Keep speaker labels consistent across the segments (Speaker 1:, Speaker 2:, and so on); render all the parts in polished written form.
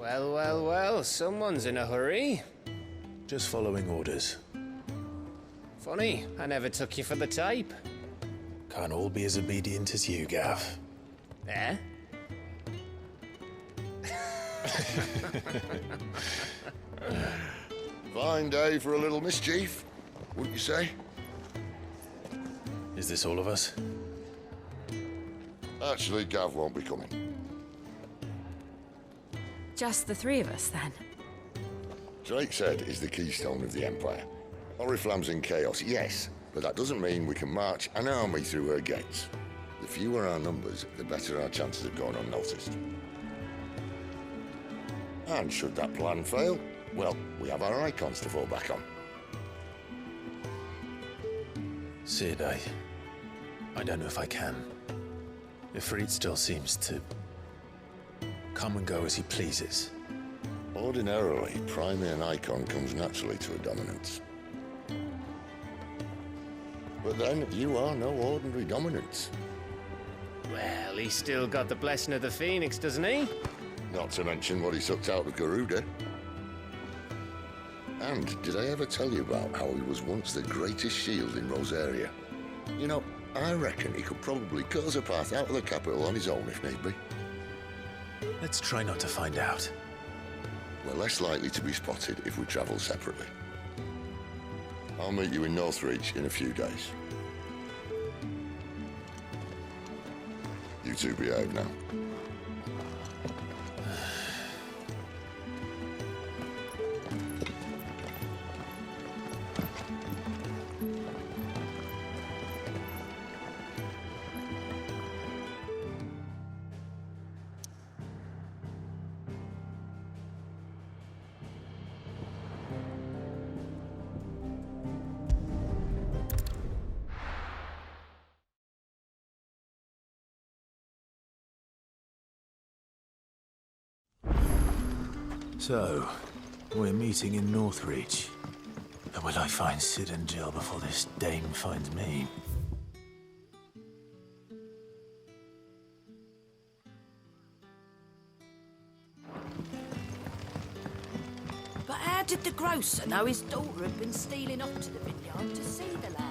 Speaker 1: Well, well, well, someone's in a hurry.
Speaker 2: Just following orders.
Speaker 1: Funny, I never took you for the type.
Speaker 2: Can't all be as obedient as you, Gav.
Speaker 1: Eh?
Speaker 3: Fine day for a little mischief, wouldn't you say?
Speaker 2: Is this all of us?
Speaker 3: Actually, Gav won't be coming.
Speaker 4: Just the three of us, then?
Speaker 3: Drake said is the keystone of the Empire. Oriflamme's in chaos, yes, but that doesn't mean we can march an army through her gates. The fewer our numbers, the better our chances of going unnoticed. And should that plan fail, well, we have our icons to fall back on.
Speaker 2: Sid, I don't know if I can. Ifrit still seems to come and go as he pleases.
Speaker 3: Ordinarily, priming an icon comes naturally to a dominance. But then, you are no ordinary dominance.
Speaker 1: Well, he's still got the blessing of the Phoenix, doesn't he?
Speaker 3: Not to mention what he sucked out of Garuda. And did I ever tell you about how he was once the greatest shield in Rosaria? You know, I reckon he could probably cut us a path out of the capital on his own if need be.
Speaker 2: Let's try not to find out.
Speaker 3: We're less likely to be spotted if we travel separately. I'll meet you in Northreach in a few days. You two behave now.
Speaker 2: So, we're meeting in Northreach. But will I find Sid and Jill before this dame finds me?
Speaker 4: But how did the grocer know his daughter had been stealing off to the vineyard to see the lad?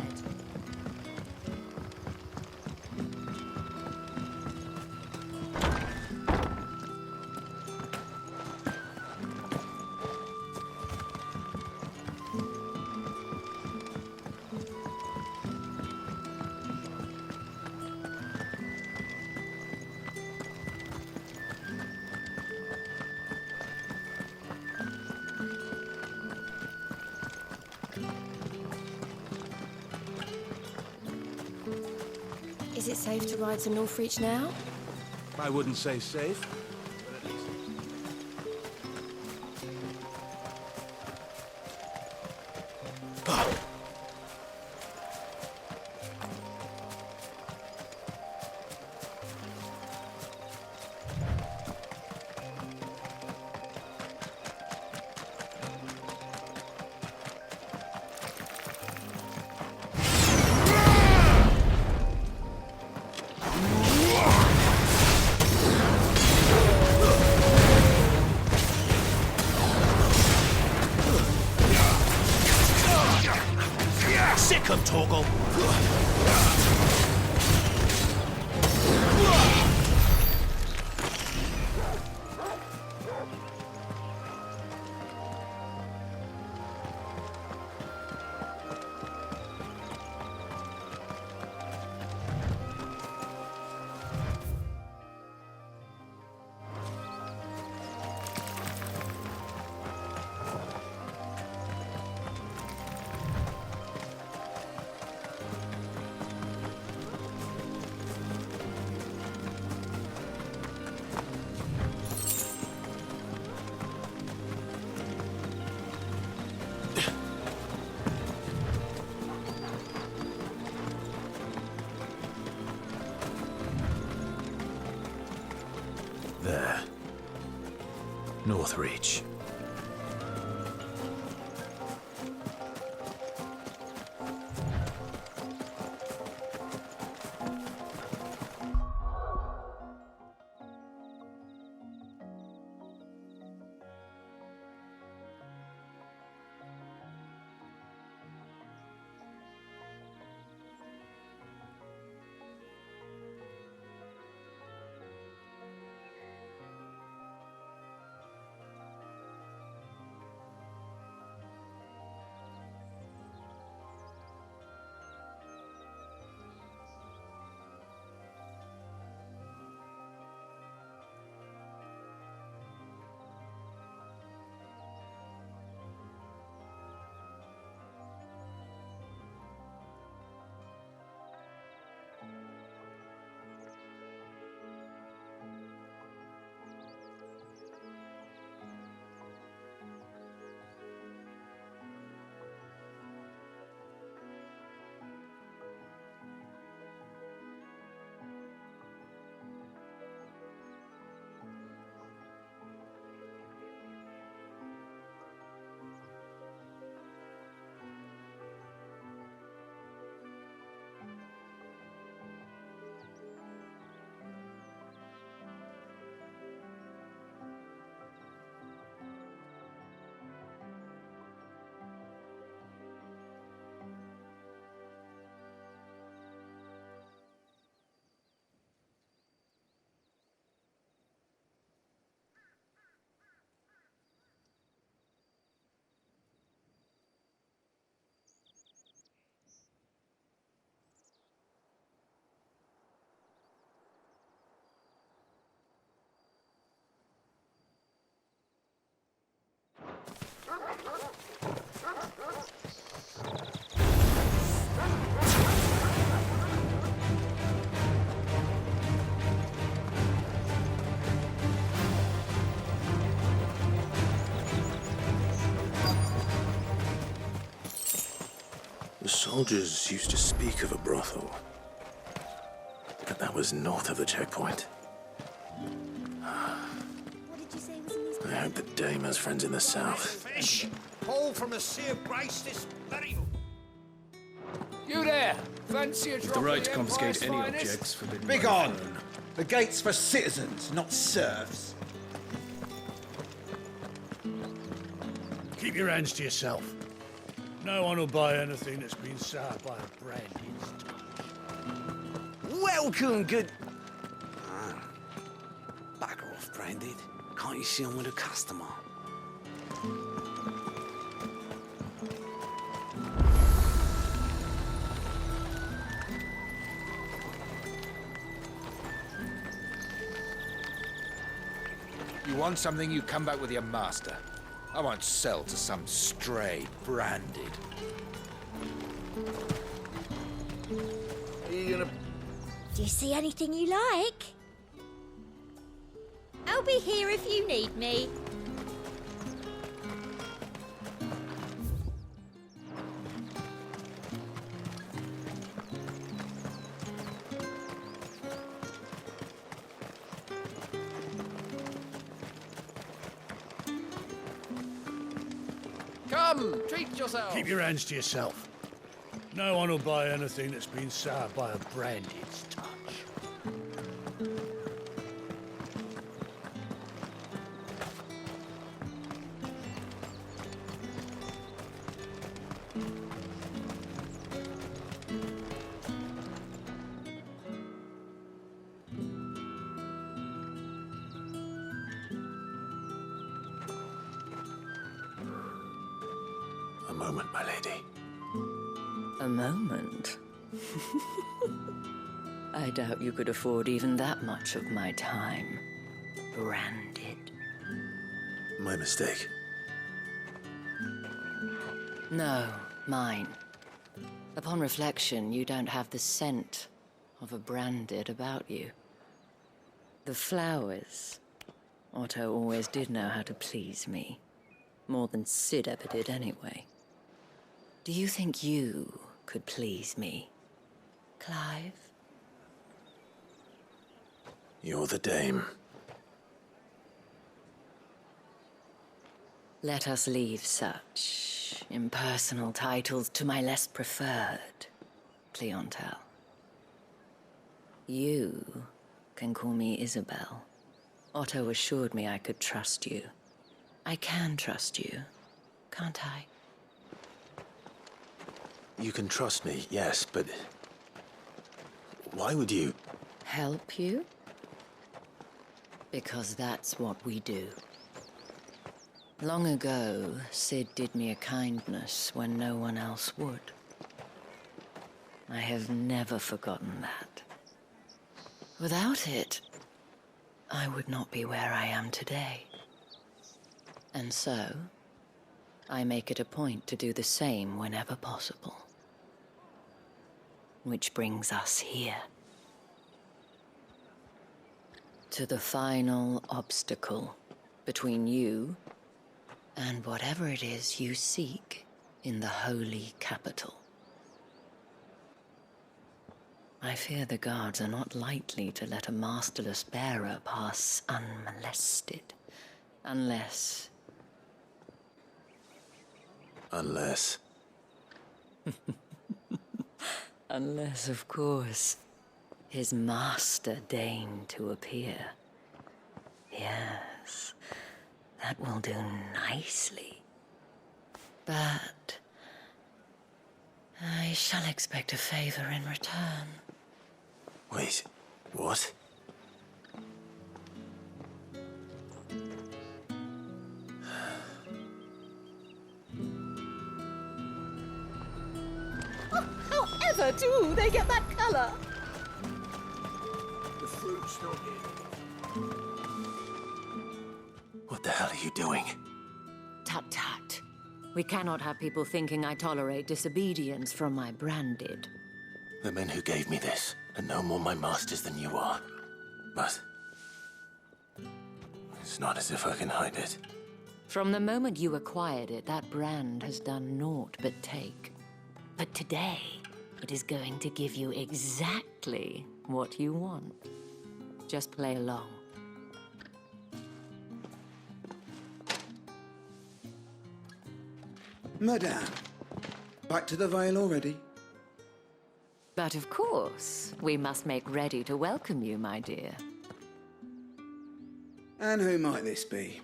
Speaker 5: Is it safe to ride to Northreach now?
Speaker 6: I wouldn't say safe, but at least...
Speaker 2: Sick of Torgal! There. Northreach. Soldiers used to speak of a brothel, but that was north of the checkpoint.
Speaker 5: What did you say was in these?
Speaker 2: I hope the dame has friends in the south.
Speaker 7: Fish! Haul from the Sea of Grace this very...
Speaker 6: You there! Fancy a drop
Speaker 8: The right
Speaker 6: of
Speaker 8: to
Speaker 6: the
Speaker 8: confiscate
Speaker 6: Empire's
Speaker 8: any
Speaker 6: finest?
Speaker 8: objects forbidden by
Speaker 7: Begone!
Speaker 8: the throne.
Speaker 7: The gate's for citizens, not serfs.
Speaker 9: Keep your hands to yourself. No one will buy anything that's been soured by a branded touch.
Speaker 10: Welcome, good... Bugger off, Branded. Can't you see I'm with a customer?
Speaker 6: You want something, you come back with your master. I won't sell to some stray branded. Are you gonna...
Speaker 11: Do you see anything you like? I'll be here if you need me.
Speaker 6: Come, treat yourself!
Speaker 9: Keep your hands to yourself. No one will buy anything that's been soured by a branded touch.
Speaker 2: A moment, my lady.
Speaker 4: A moment? I doubt you could afford even that much of my time. Branded.
Speaker 2: My mistake.
Speaker 4: No, mine. Upon reflection, you don't have the scent of a branded about you. The flowers. Otto always did know how to please me. More than Sid ever did anyway. Do you think you could please me, Clive?
Speaker 2: You're the dame.
Speaker 4: Let us leave such impersonal titles to my less preferred clientele. You can call me Isabel. Otto assured me I could trust you. I can trust you, can't I?
Speaker 2: You can trust me, yes, but... why would you...
Speaker 4: Help you? Because that's what we do. Long ago, Sid did me a kindness when no one else would. I have never forgotten that. Without it, I would not be where I am today. And so, I make it a point to do the same whenever possible. Which brings us here. To the final obstacle between you and whatever it is you seek in the holy capital. I fear the guards are not likely to let a masterless bearer pass unmolested, unless...
Speaker 2: Unless...
Speaker 4: Unless, of course, his master deigned to appear. Yes, that will do nicely. But I shall expect a favor in return.
Speaker 2: Wait, what?
Speaker 11: However do they get that colour?
Speaker 6: The fruit's not in.
Speaker 2: What the hell are you doing?
Speaker 4: Tut-tut. We cannot have people thinking I tolerate disobedience from my branded.
Speaker 2: The men who gave me this are no more my masters than you are. But... it's not as if I can hide it.
Speaker 4: From the moment you acquired it, that brand has done naught but take. But today, it is going to give you exactly what you want. Just play along.
Speaker 10: Madame, back to the Vale already?
Speaker 4: But of course, we must make ready to welcome you, my dear.
Speaker 10: And who might this be?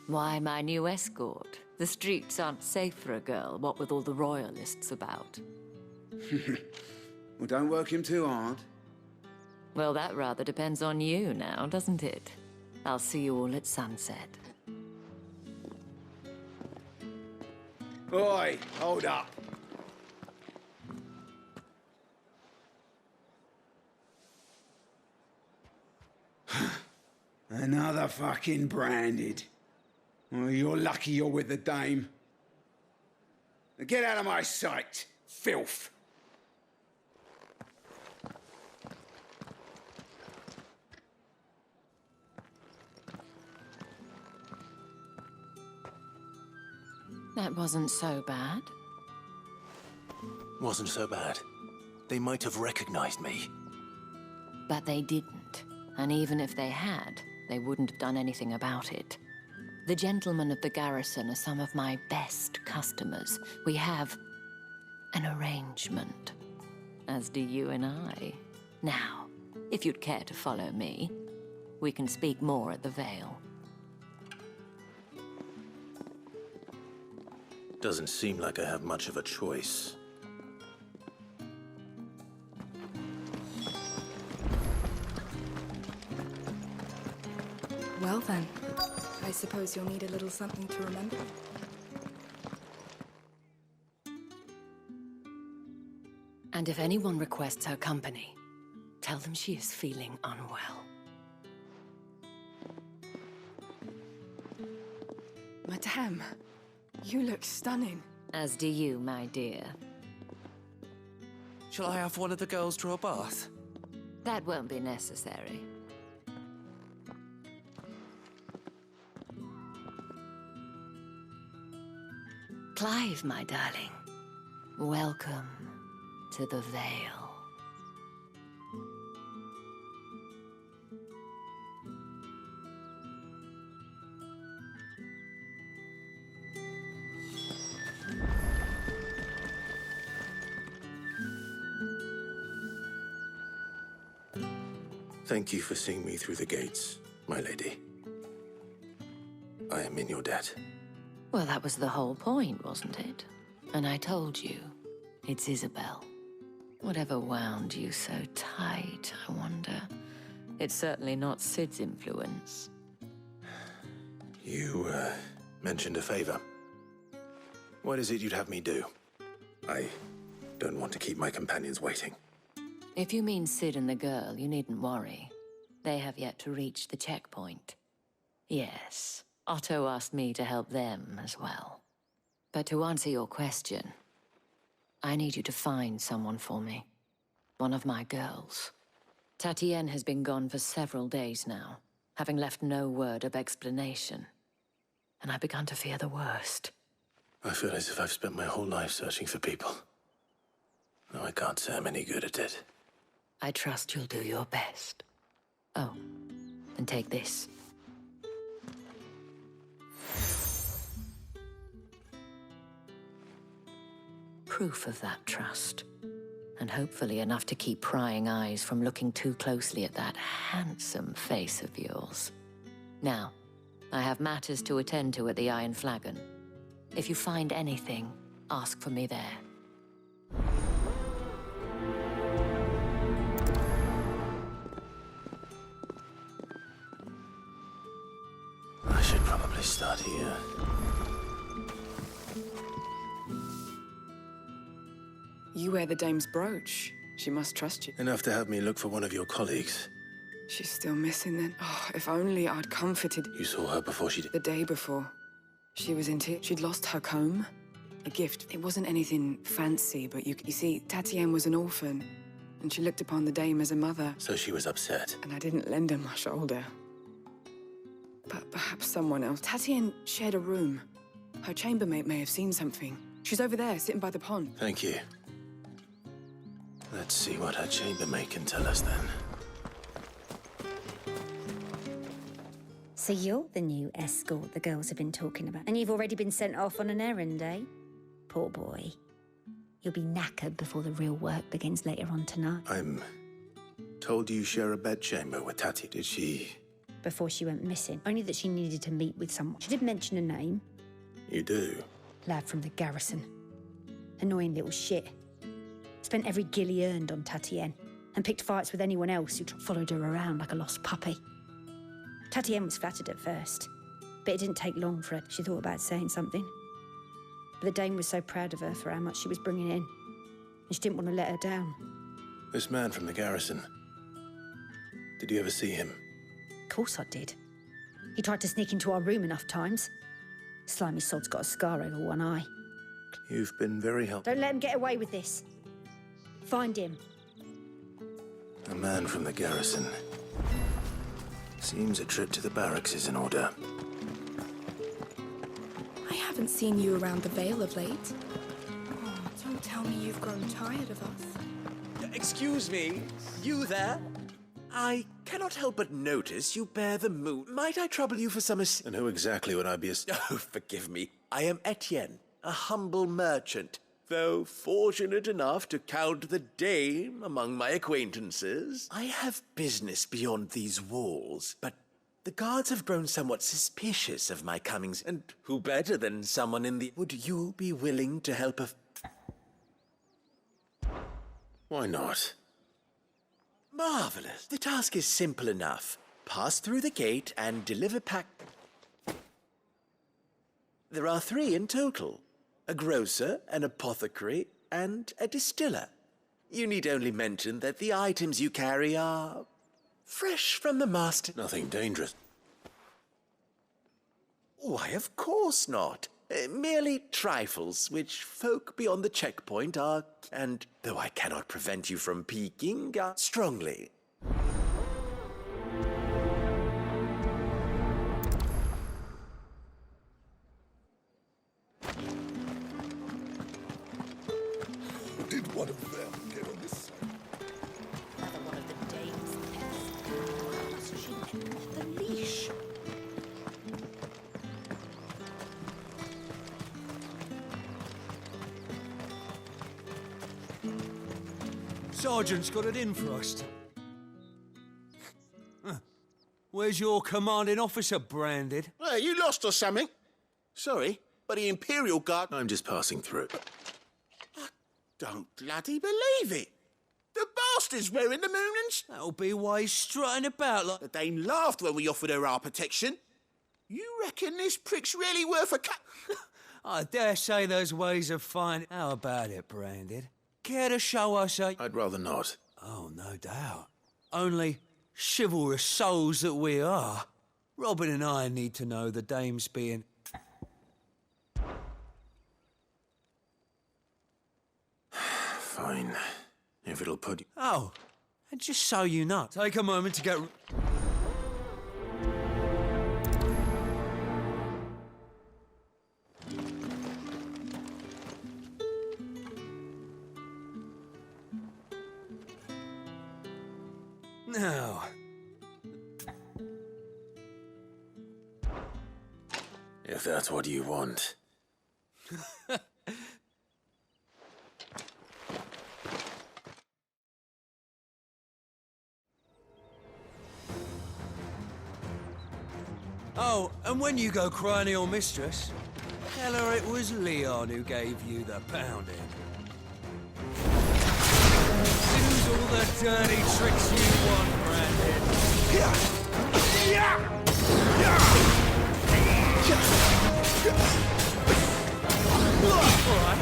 Speaker 4: Why, my new escort. The streets aren't safe for a girl, what with all the royalists about.
Speaker 10: Well, don't work him too hard.
Speaker 4: Well, that rather depends on you now, doesn't it? I'll see you all at sunset.
Speaker 10: Oi, hold up. Another fucking branded. Well, you're lucky you're with the dame. Now get out of my sight, filth.
Speaker 4: That wasn't so bad.
Speaker 2: Wasn't so bad. They might have recognized me.
Speaker 4: But they didn't. And even if they had, they wouldn't have done anything about it. The gentlemen of the garrison are some of my best customers. We have an arrangement, as do you and I. Now, if you'd care to follow me, we can speak more at the Vale.
Speaker 2: Doesn't seem like I have much of a choice.
Speaker 8: Well then, I suppose you'll need a little something to remember.
Speaker 4: And if anyone requests her company, tell them she is feeling unwell.
Speaker 8: Madame, you look stunning.
Speaker 4: As do you, my dear.
Speaker 12: Shall I have one of the girls draw a bath?
Speaker 4: That won't be necessary. Clive, my darling. Welcome to the Vale.
Speaker 2: Thank you for seeing me through the gates, my lady. I am in your debt.
Speaker 4: Well, that was the whole point, wasn't it? And I told you, it's Isabel. Whatever wound you so tight, I wonder. It's certainly not Sid's influence.
Speaker 2: You, mentioned a favor. What is it you'd have me do? I don't want to keep my companions waiting.
Speaker 4: If you mean Sid and the girl, you needn't worry. They have yet to reach the checkpoint. Yes, Otto asked me to help them as well. But to answer your question, I need you to find someone for me. One of my girls. Tatienne has been gone for several days now, having left no word of explanation. And I've begun to fear the worst.
Speaker 2: I feel as if I've spent my whole life searching for people. No, I can't say I'm any good at it.
Speaker 4: I trust you'll do your best. Oh, and take this. Proof of that trust. And hopefully enough to keep prying eyes from looking too closely at that handsome face of yours. Now, I have matters to attend to at the Iron Flagon. If you find anything, ask for me there.
Speaker 2: I should probably start here.
Speaker 8: You wear the dame's brooch. She must trust you.
Speaker 2: Enough to have me look for one of your colleagues.
Speaker 8: She's still missing then. Oh, if only I'd comforted...
Speaker 2: You saw her before she did?
Speaker 8: The day before. She was in tears. She'd lost her comb. A gift. It wasn't anything fancy, but you see, Tatienne was an orphan, and she looked upon the dame as a mother.
Speaker 2: So she was upset.
Speaker 8: And I didn't lend her my shoulder. But perhaps someone else. Tatienne shared a room. Her chambermaid may have seen something. She's over there, sitting by the pond.
Speaker 2: Thank you. Let's see what her chambermaid can tell us then.
Speaker 13: So you're the new escort the girls have been talking about. And you've already been sent off on an errand, eh? Poor boy. You'll be knackered before the real work begins later on tonight.
Speaker 2: I'm told you share a bedchamber with Tati. Did she?
Speaker 13: Before she went missing. Only that she needed to meet with someone. She did mention a name.
Speaker 2: You do?
Speaker 13: Lad from the garrison. Annoying little shit. Spent every guil he earned on Tatienne. And picked fights with anyone else who followed her around like a lost puppy. Tatienne was flattered at first. But it didn't take long for her. She thought about saying something. But the Dame was so proud of her for how much she was bringing in. And she didn't want to let her down.
Speaker 2: This man from the garrison. Did you ever see him?
Speaker 13: Of course I did. He tried to sneak into our room enough times. Slimy sod's got a scar over one eye.
Speaker 2: You've been very helpful.
Speaker 13: Don't let him get away with this. Find him.
Speaker 2: A man from the garrison. Seems a trip to the barracks is in order.
Speaker 14: I haven't seen you around the Vale of late. Oh, don't tell me you've grown tired of us.
Speaker 12: Excuse me, you there? I cannot help but notice you bear the moon. Might I trouble you for some
Speaker 2: And who exactly would I be
Speaker 12: Oh, forgive me. I am Etienne, a humble merchant. Though fortunate enough to count the Dame among my acquaintances, I have business beyond these walls. But the guards have grown somewhat suspicious of my comings, and who better than someone in the... Would you be willing to help
Speaker 2: Why not?
Speaker 12: Marvelous. The task is simple enough. Pass through the gate and deliver pack... There are 3 in total. A grocer, an apothecary, and a distiller. You need only mention that the items you carry are... fresh from the master...
Speaker 2: Nothing dangerous.
Speaker 12: Why, of course not. Merely trifles, which folk beyond the checkpoint are... And, though I cannot prevent you from peeking, strongly...
Speaker 3: Did one of them get on this side?
Speaker 11: Another one of the Dame's pests. Why must she let off the leash?
Speaker 7: Sergeant's got it in for us. Where's your commanding officer branded?
Speaker 15: Well, you lost or something? Sorry, but the Imperial Guard...
Speaker 2: I'm just passing through.
Speaker 15: I don't bloody believe it. The bastard's wearing the moonings.
Speaker 7: That'll be why he's strutting about like...
Speaker 15: The Dame laughed when we offered her our protection. You reckon this prick's really worth a cut?
Speaker 7: I dare say there's ways of finding... How about it, Branded? Care to show us a...
Speaker 2: I'd rather not.
Speaker 7: Oh, no doubt. Only chivalrous souls that we are. Robin and I need to know the Dame's being...
Speaker 2: Fine. If it'll put you...
Speaker 7: Oh, and just so you know, take a moment to get... Now...
Speaker 2: If that's what you want.
Speaker 7: Oh, and when you go crying to your mistress, tell her it was Leon who gave you the pounding. Use all the dirty tricks you want, Brandon. All right.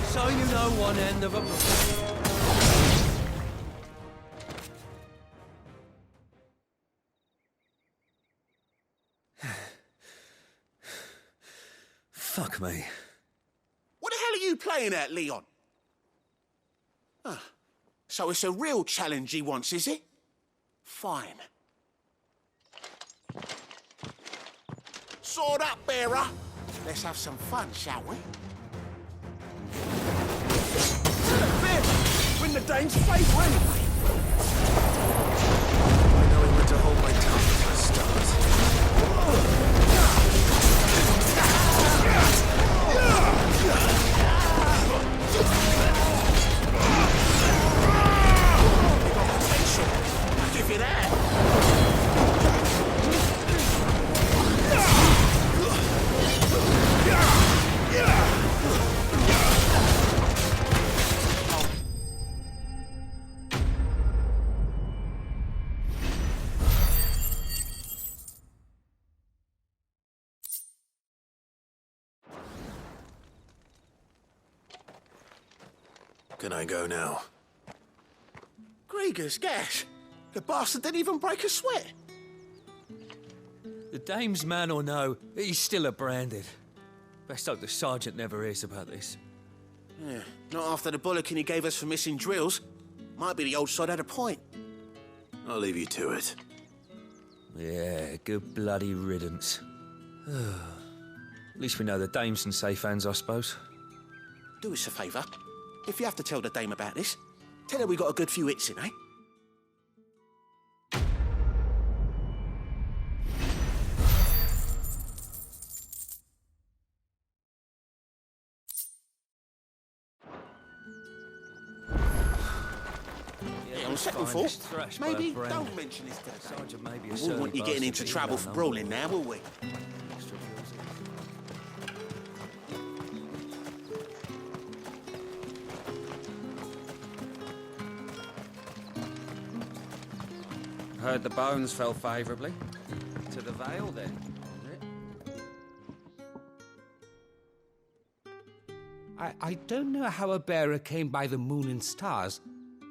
Speaker 7: So you know one end of a... Fuck me.
Speaker 15: What the hell are you playing at, Leon? Ah, so it's a real challenge he wants, is it? Fine. Sword up, bearer. Let's have some fun, shall we? in the dame's favour anyway.
Speaker 2: I know when to hold my tongue for a start.
Speaker 15: I'll give you that.
Speaker 2: Can I go now?
Speaker 15: Gregor's gas. The bastard didn't even break a sweat.
Speaker 7: The dame's man or no, he's still a branded. Best hope the sergeant never hears about this.
Speaker 15: Yeah, not after the bollocking he gave us for missing drills. Might be the old sod had a point.
Speaker 2: I'll leave you to it.
Speaker 7: Yeah, good bloody riddance. At least we know the dame's in safe hands, I suppose.
Speaker 15: Do us a favour. If you have to tell the dame about this, tell her we got a good few hits in, eh? Yeah, on second thought, maybe don't mention this to the dame. We wouldn't want you getting into trouble for brawling now, will we?
Speaker 16: Heard the bones fell favourably. To the Vale, then, was it?
Speaker 17: I don't know how a bearer came by the moon and stars,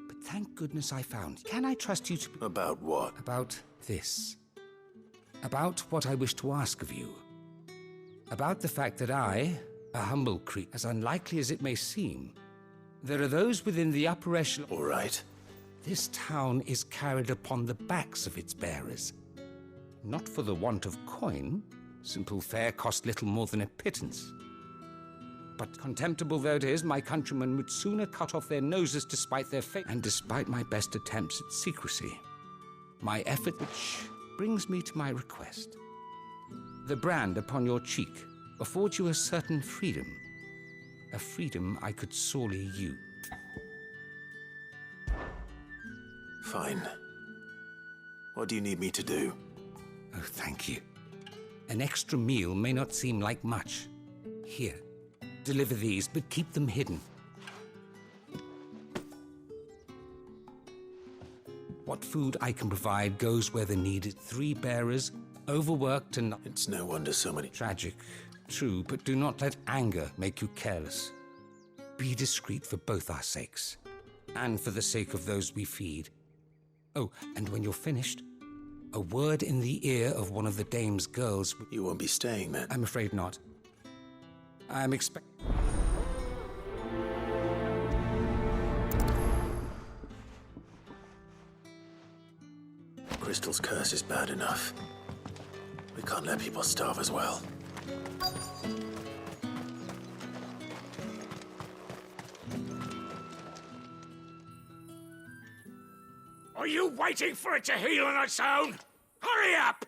Speaker 17: but thank goodness I found. Can I trust you to...
Speaker 2: About what?
Speaker 17: About this. About what I wish to ask of you. About the fact that I, a humble creature, as unlikely as it may seem, there are those within the upper echelon...
Speaker 2: All right.
Speaker 17: This town is carried upon the backs of its bearers. Not for the want of coin. Simple fare cost little more than a pittance. But contemptible though it is, my countrymen would sooner cut off their noses to spite their fate, and despite my best attempts at secrecy. My effort, which brings me to my request. The brand upon your cheek affords you a certain freedom. A freedom I could sorely use.
Speaker 2: Fine. What do you need me to do?
Speaker 17: Oh, thank you. An extra meal may not seem like much. Here, deliver these, but keep them hidden. What food I can provide goes where the needed. 3 bearers, overworked and...
Speaker 2: It's no wonder so many...
Speaker 17: Tragic, true, but do not let anger make you careless. Be discreet for both our sakes, and for the sake of those we feed. Oh, and when you're finished, a word in the ear of one of the dame's girls...
Speaker 2: You won't be staying, then?
Speaker 17: I'm afraid not. I'm
Speaker 2: Crystal's curse is bad enough. We can't let people starve as well.
Speaker 9: Are you waiting for it to heal on its own? Hurry up!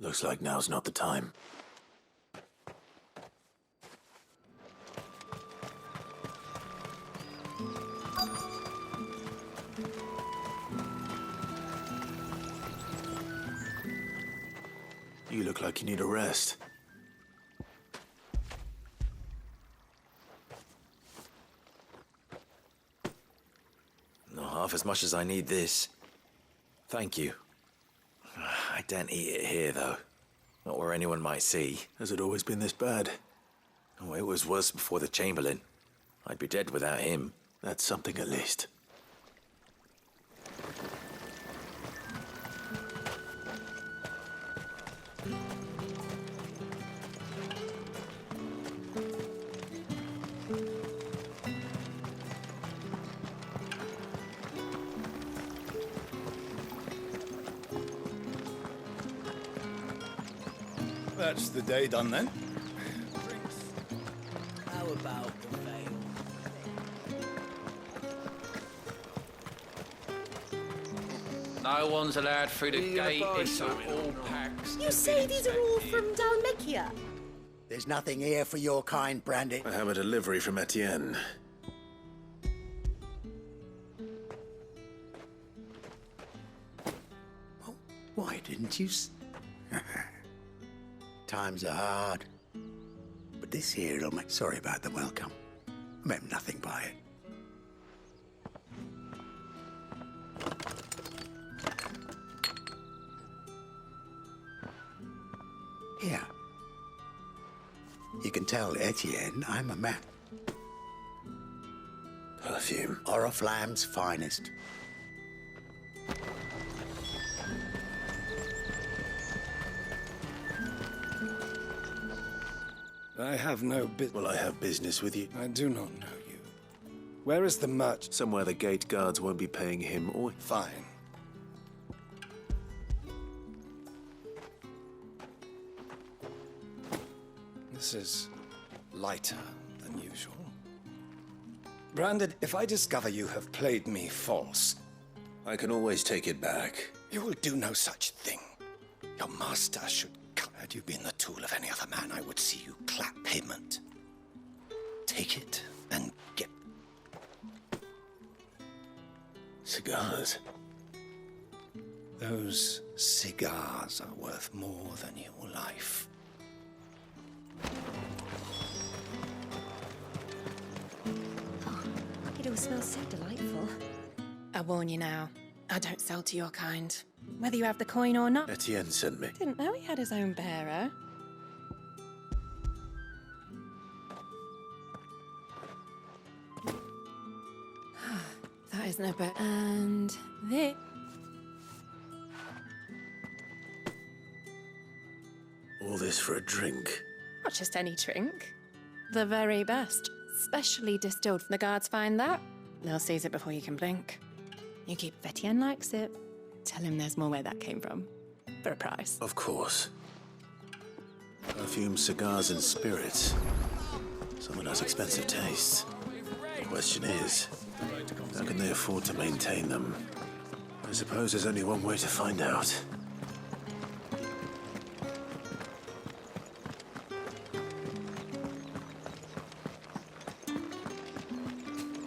Speaker 2: Looks like now's not the time. You look like you need a rest.
Speaker 18: Not half as much as I need this. Thank you. I daren't eat it here, though. Not where anyone might see.
Speaker 2: Has it always been this bad?
Speaker 18: Oh, it was worse before the Chamberlain. I'd be dead without him.
Speaker 2: That's something at least.
Speaker 9: That's the day done then.
Speaker 7: How about the Vale?
Speaker 16: No one's allowed through the gate. It's all packs.
Speaker 11: You say these are all from Dalmekia?
Speaker 19: There's nothing here for your kind, Brandy.
Speaker 2: I have a delivery from Etienne.
Speaker 19: Why didn't you Times are hard. But this here'll make... Sorry about the welcome. I meant nothing by it. Here. You can tell Etienne I'm a man.
Speaker 2: Perfume.
Speaker 19: Oriflamme's finest.
Speaker 20: I have no
Speaker 2: Will I have business with you?
Speaker 20: I do not know you. Where is the merchant?
Speaker 2: Somewhere the gate guards won't be paying him or...
Speaker 20: Fine. This is lighter than usual. Branded, if I discover you have played me false...
Speaker 2: I can always take it back.
Speaker 20: You will do no such thing. Your master should come. Had you been the tool of any other man, I would see you clap payment. Take it and get...
Speaker 2: Cigars.
Speaker 20: Those cigars are worth more than your life.
Speaker 14: It all smells so delightful. I warn you now, I don't sell to your kind. Whether you have the coin or not.
Speaker 2: Etienne sent me.
Speaker 14: Didn't know he had his own bearer. That is no better. And this.
Speaker 2: All this for a drink.
Speaker 14: Not just any drink. The very best. Specially distilled. The guards find that, they'll seize it before you can blink. You keep Etienne likes it. Tell him there's more where that came from. For a price.
Speaker 2: Of course. Perfume, cigars, and spirits. Someone has expensive tastes. The question is, how can they afford to maintain them? I suppose there's only one way to find out.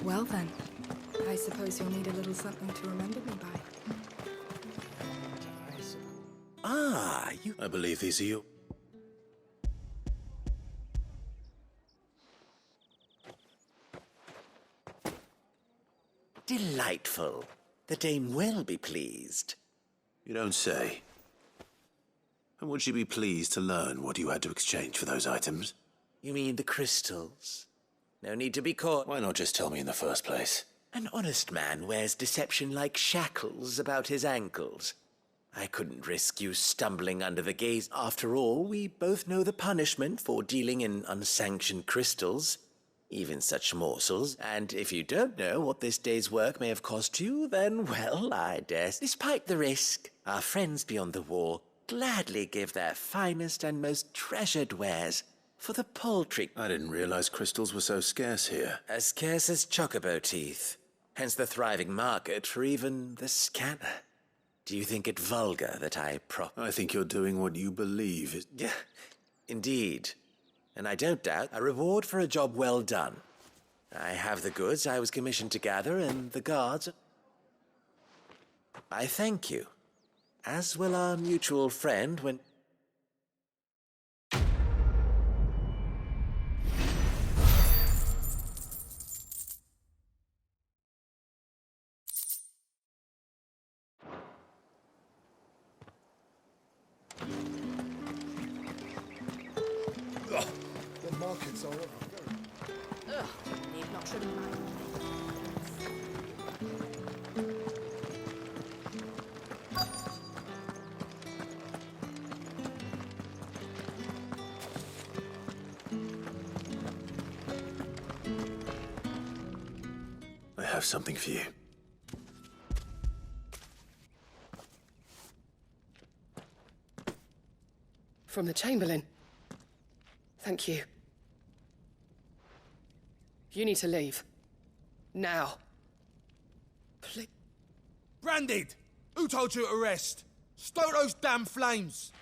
Speaker 8: Well then, I suppose you'll need a little something to remember me by.
Speaker 2: Ah, you... I believe these are you.
Speaker 12: Delightful. The dame will be pleased.
Speaker 2: You don't say. And would she be pleased to learn what you had to exchange for those items?
Speaker 12: You mean the crystals? No need to be caught.
Speaker 2: Why not just tell me in the first place?
Speaker 12: An honest man wears deception like shackles about his ankles. I couldn't risk you stumbling under the gaze. After all, we both know the punishment for dealing in unsanctioned crystals, even such morsels. And if you don't know what this day's work may have cost you, then, well, I dare. Despite the risk, our friends beyond the wall gladly give their finest and most treasured wares for the paltry.
Speaker 2: I didn't realize crystals were so scarce here.
Speaker 12: As scarce as chocobo teeth. Hence the thriving market for even the scanner. Do you think it vulgar that I
Speaker 2: I think you're doing what you believe is...
Speaker 12: Yeah, indeed. And I don't doubt a reward for a job well done. I have the goods I was commissioned to gather, and the guards... I thank you. As will our mutual friend when...
Speaker 9: The markets are up.
Speaker 14: Ugh, need not remind me.
Speaker 2: I have something for you.
Speaker 21: From the Chamberlain. Thank you. You need to leave. Now. Please.
Speaker 7: Branded!
Speaker 6: Who told you to rest? Stoke those damn flames!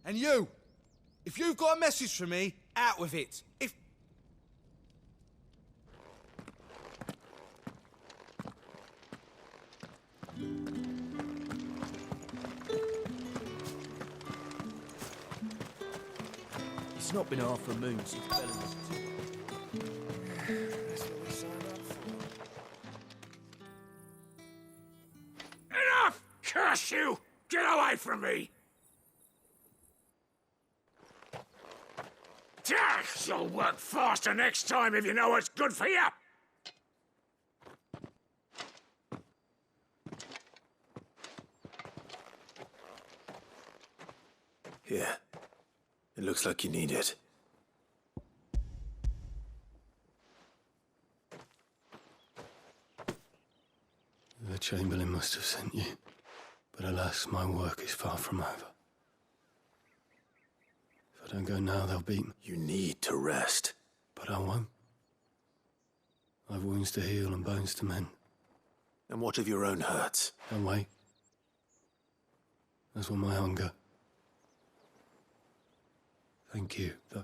Speaker 6: And you, if you've got a message for me, out with it. If...
Speaker 7: It's not been half a moon since Bella was
Speaker 6: That's what we signed up for.
Speaker 9: Enough! Curse you! Get away from me! You'll work faster next time if you know what's good for you!
Speaker 2: Here. It looks like you need it.
Speaker 1: The Chamberlain must have sent you, but alas, my work is far from over. If I don't go now, they'll beat me.
Speaker 2: You need to rest.
Speaker 1: But I won't. I've wounds to heal and bones to mend.
Speaker 2: And what of your own hurts?
Speaker 1: Don't wait. As will my hunger. Thank you, though.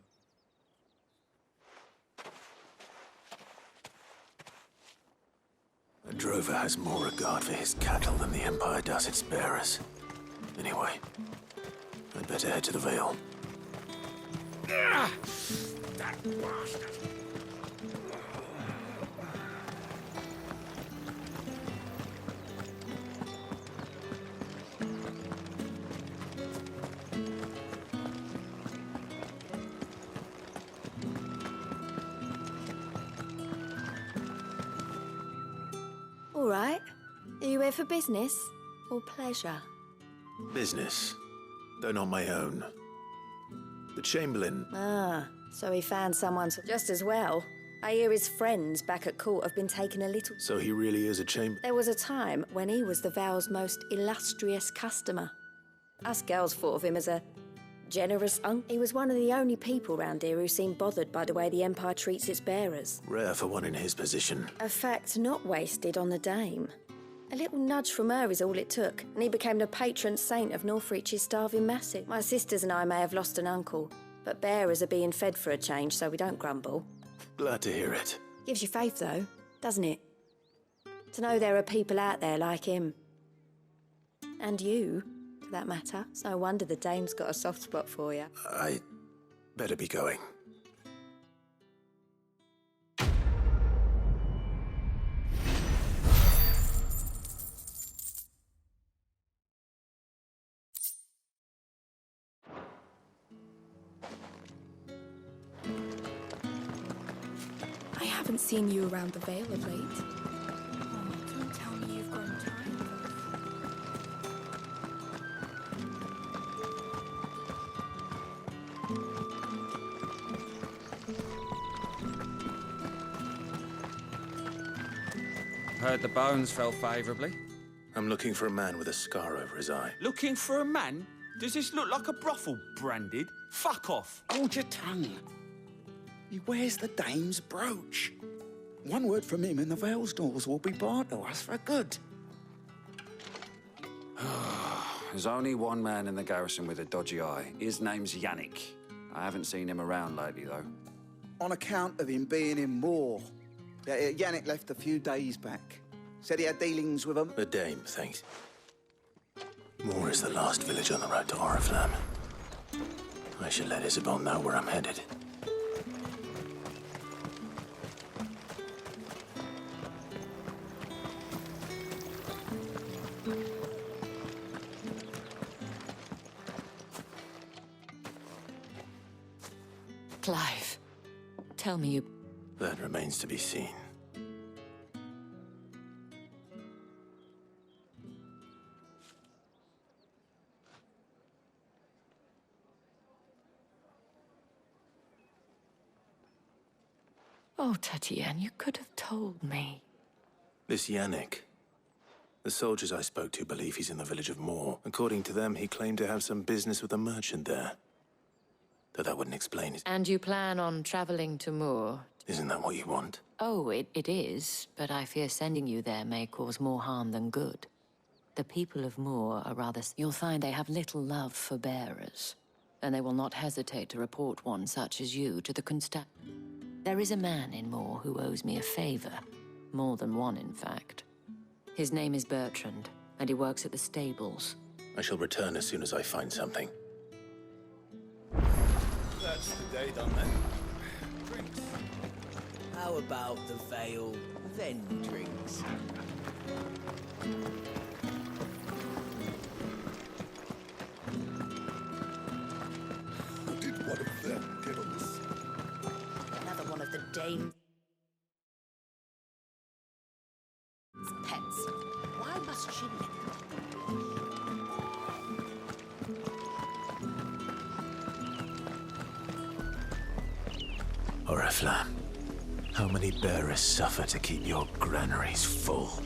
Speaker 2: A drover has more regard for his cattle than the Empire does its bearers. Anyway, I'd better head to the Vale.
Speaker 9: That bastard!
Speaker 4: All right. Are you here for business or pleasure?
Speaker 2: Business, though not my own. The Chamberlain.
Speaker 4: Ah, so he found someone just as well. I hear his friends back at court have been taken a little...
Speaker 2: So he really is a chamber...
Speaker 4: There was a time when he was the Vale's most illustrious customer. Us girls thought of him as a generous uncle. He was one of the only people round here who seemed bothered by the way the Empire treats its bearers.
Speaker 2: Rare for one in his position.
Speaker 4: A fact not wasted on the dame. A little nudge from her is all it took, and he became the patron saint of Northreach's starving masses. My sisters and I may have lost an uncle, but bearers are being fed for a change, so we don't grumble.
Speaker 2: Glad to hear it.
Speaker 4: Gives you faith, though, doesn't it? To know there are people out there like him. And you, for that matter. It's no wonder the dame's got a soft spot for you.
Speaker 2: I better be going.
Speaker 21: I haven't seen you around the Vale of late.
Speaker 8: Oh, don't tell me you've grown tired
Speaker 16: Heard the bones fell favourably.
Speaker 2: I'm looking for a man with a scar over his eye.
Speaker 17: Looking for a man? Does this look like a brothel branded? Fuck off.
Speaker 19: Hold your tongue. He wears the dame's brooch. One word from him and the Vale's doors will be barred to us for good.
Speaker 16: There's only one man in the garrison with a dodgy eye. His name's Yannick. I haven't seen him around lately, though.
Speaker 22: On account of him being in Moor. Yeah, Yannick left a few days back. Said he had dealings with him.
Speaker 2: The dame, thanks. Moor is the last village on the road to Oriflamme. I should let Isabel know where I'm headed.
Speaker 4: Clive, tell me you...
Speaker 2: That remains to be seen.
Speaker 4: Oh, Tatienne, you could have told me.
Speaker 2: This Yannick. The soldiers I spoke to believe he's in the village of Moor. According to them, he claimed to have some business with a merchant there. Though that wouldn't explain it.
Speaker 4: And you plan on travelling to Moor?
Speaker 2: Isn't that what you want?
Speaker 4: Oh, it is, but I fear sending you there may cause more harm than good. The people of Moor are rather... You'll find they have little love for bearers, and they will not hesitate to report one such as you to the There is a man in Moor who owes me a favor. More than one, in fact. His name is Bertrand, and he works at the stables.
Speaker 20: I shall return as soon as I find something.
Speaker 5: That's the day done then. Drinks.
Speaker 7: How about the Vale, then drinks?
Speaker 3: How did one of them get on this?
Speaker 11: Another one of the dames' pets. Why must she live?
Speaker 2: Oriflamme, how many bearers suffer to keep your granaries full?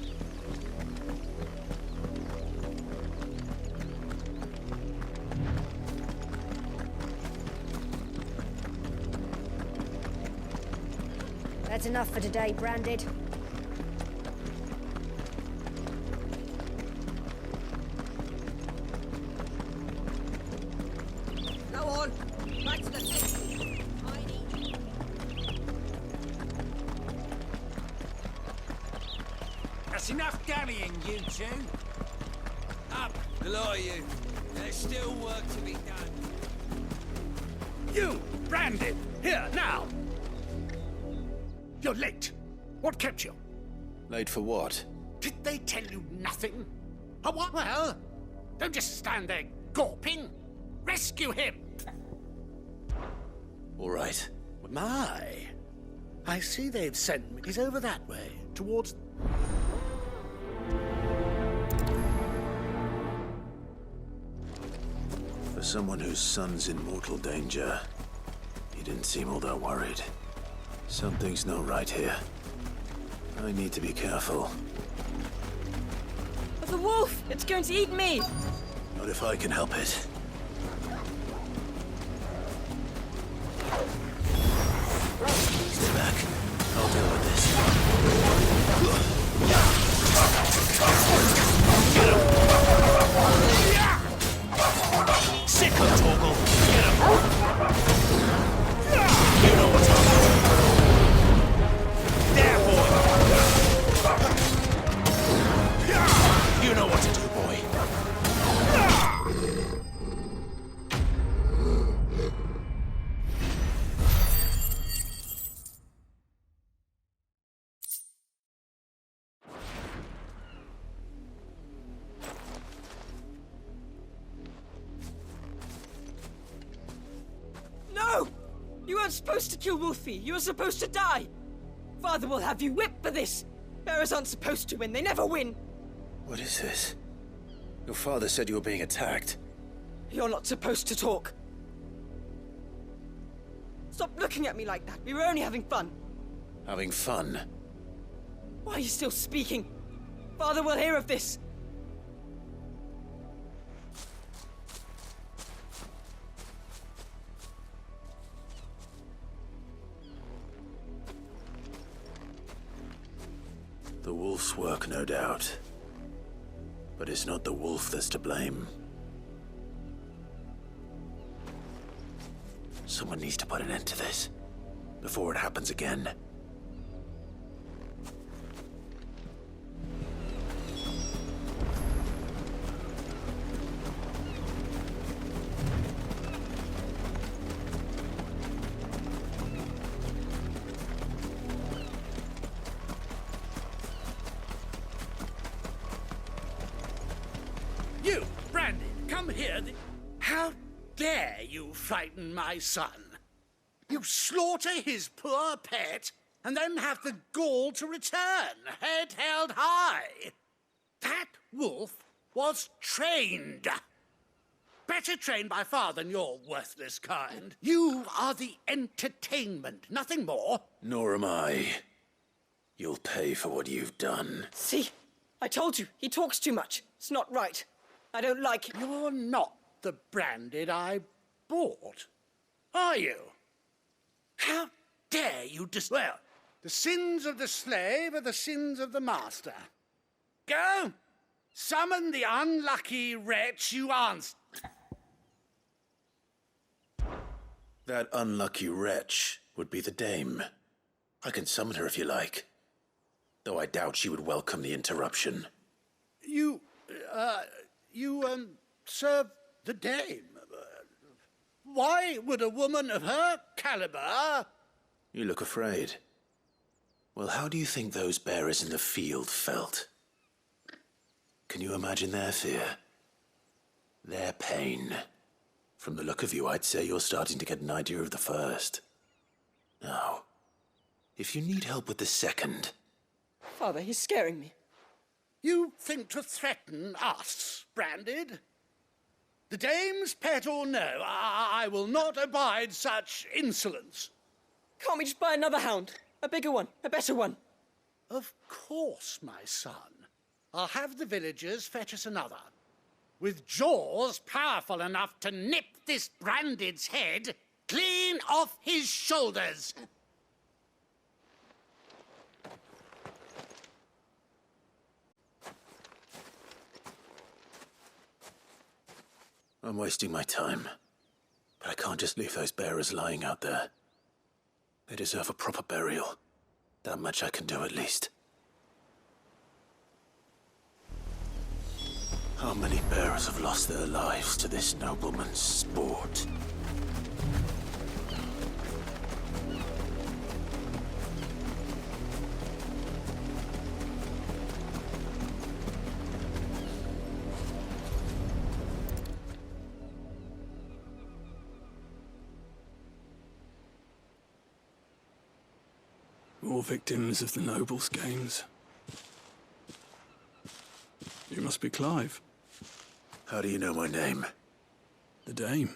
Speaker 13: That's enough for today, Branded.
Speaker 11: Go on, back to the next.
Speaker 7: That's enough dallying, you two. Up, the lot of you. There's still work to be done.
Speaker 9: You, Branded, here, now! You're late. What kept you?
Speaker 20: Late for what?
Speaker 9: Did they tell you nothing? Oh, what? Well, don't just stand there gawping. Rescue him!
Speaker 20: All right.
Speaker 9: My, I see they've sent me. He's over that way, towards...
Speaker 2: For someone whose son's in mortal danger, he didn't seem all that worried. Something's not right here. I need to be careful.
Speaker 10: The wolf! It's going to eat me!
Speaker 2: Not if I can help it. Stay back. I'll deal with this.
Speaker 9: Sick of Torgal! Get him! You know what's up! There, boy! You know what to do, boy.
Speaker 10: No! You weren't supposed to kill Wolfie. You were supposed to die. Father will have you whipped for this. Bearers aren't supposed to win. They never win.
Speaker 20: What is this? Your father said you were being attacked.
Speaker 10: You're not supposed to talk. Stop looking at me like that. We were only having fun.
Speaker 20: Having fun?
Speaker 10: Why are you still speaking? Father will hear of this.
Speaker 2: The wolf's work, no doubt. But it's not the wolf that's to blame. Someone needs to put an end to this, before it happens again.
Speaker 9: You, Branded, come here. How dare you frighten my son? You slaughter his poor pet, and then have the gall to return, head held high. That wolf was trained. Better trained by far than your worthless kind. You are the entertainment, nothing more.
Speaker 2: Nor am I. You'll pay for what you've done.
Speaker 10: See? I told you, he talks too much. It's not right. I don't like him.
Speaker 9: You're not the Branded I bought, are you? How dare you well, The sins of the slave are the sins of the master. Go! Summon the unlucky wretch you answered.
Speaker 2: That unlucky wretch would be the dame. I can summon her if you like. Though I doubt she would welcome the interruption.
Speaker 9: You serve the dame. Why would a woman of her caliber...
Speaker 2: You look afraid. Well, how do you think those bearers in the field felt? Can you imagine their fear? Their pain? From the look of you, I'd say you're starting to get an idea of the first. Now, if you need help with the second...
Speaker 10: Father, he's scaring me.
Speaker 9: You think to threaten us, Branded? The dame's pet or no, I will not abide such insolence.
Speaker 10: Can't we just buy another hound? A bigger one, a better one.
Speaker 9: Of course, my son. I'll have the villagers fetch us another. With jaws powerful enough to nip this Branded's head clean off his shoulders.
Speaker 2: I'm wasting my time. But I can't just leave those bearers lying out there. They deserve a proper burial. That much I can do at least. How many bearers have lost their lives to this nobleman's sport?
Speaker 1: All victims of the nobles' games. You must be Clive.
Speaker 2: How do you know my name?
Speaker 1: The Dame.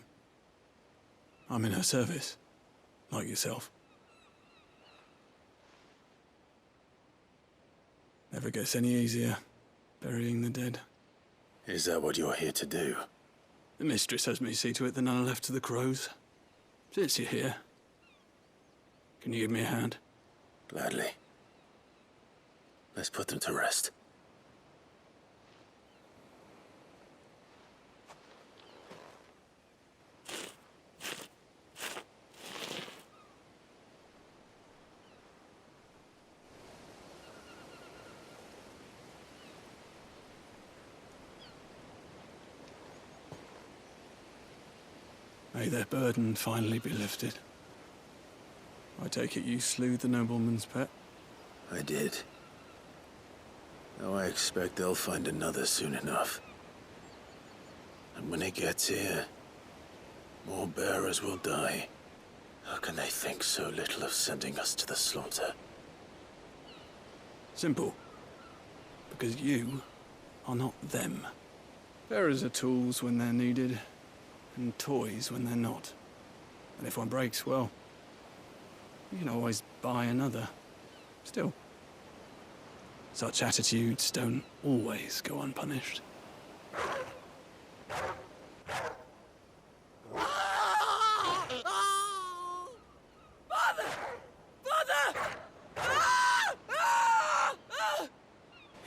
Speaker 1: I'm in her service, like yourself. Never gets any easier, burying the dead.
Speaker 2: Is that what you're here to do?
Speaker 1: The mistress has me see to it that none are left to the crows. Since you're here, can you give me a hand?
Speaker 2: Gladly. Let's put them to rest.
Speaker 1: May their burden finally be lifted. I take it you slew the nobleman's pet?
Speaker 2: I did. Now I expect they'll find another soon enough. And when it gets here, more bearers will die. How can they think so little of sending us to the slaughter?
Speaker 1: Simple. Because you are not them. Bearers are tools when they're needed, and toys when they're not. And if one breaks, well, you can always buy another. Still, such attitudes don't always go unpunished.
Speaker 10: Father! Father!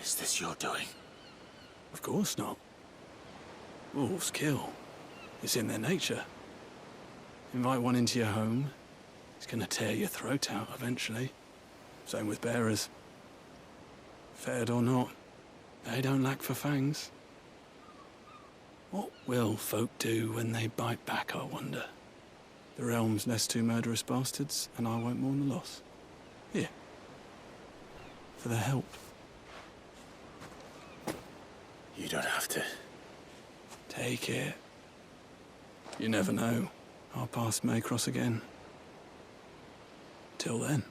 Speaker 2: Is this your doing?
Speaker 1: Of course not. Wolves kill. It's in their nature. Invite one into your home, it's gonna tear your throat out eventually. Same with bearers. Fed or not, they don't lack for fangs. What will folk do when they bite back, I wonder? The realm's less two murderous bastards, and I won't mourn the loss. Here. For their help.
Speaker 2: You don't have to.
Speaker 1: Take it. You never know. Our paths may cross again. Till then.